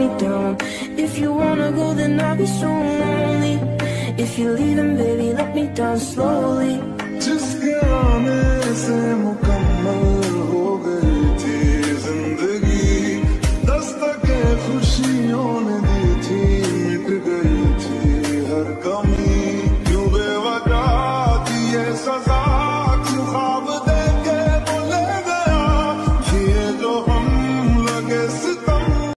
me down. If you wanna go, then I'll be so lonely. If you're leaving, baby, let me down slowly. जिसके आने से मुकम्मल हो गई थी जिंदगी, दस्तके खुशियों ने दी थी, मिट गई थी हर कमी। क्यों बेवजह दी ये सजा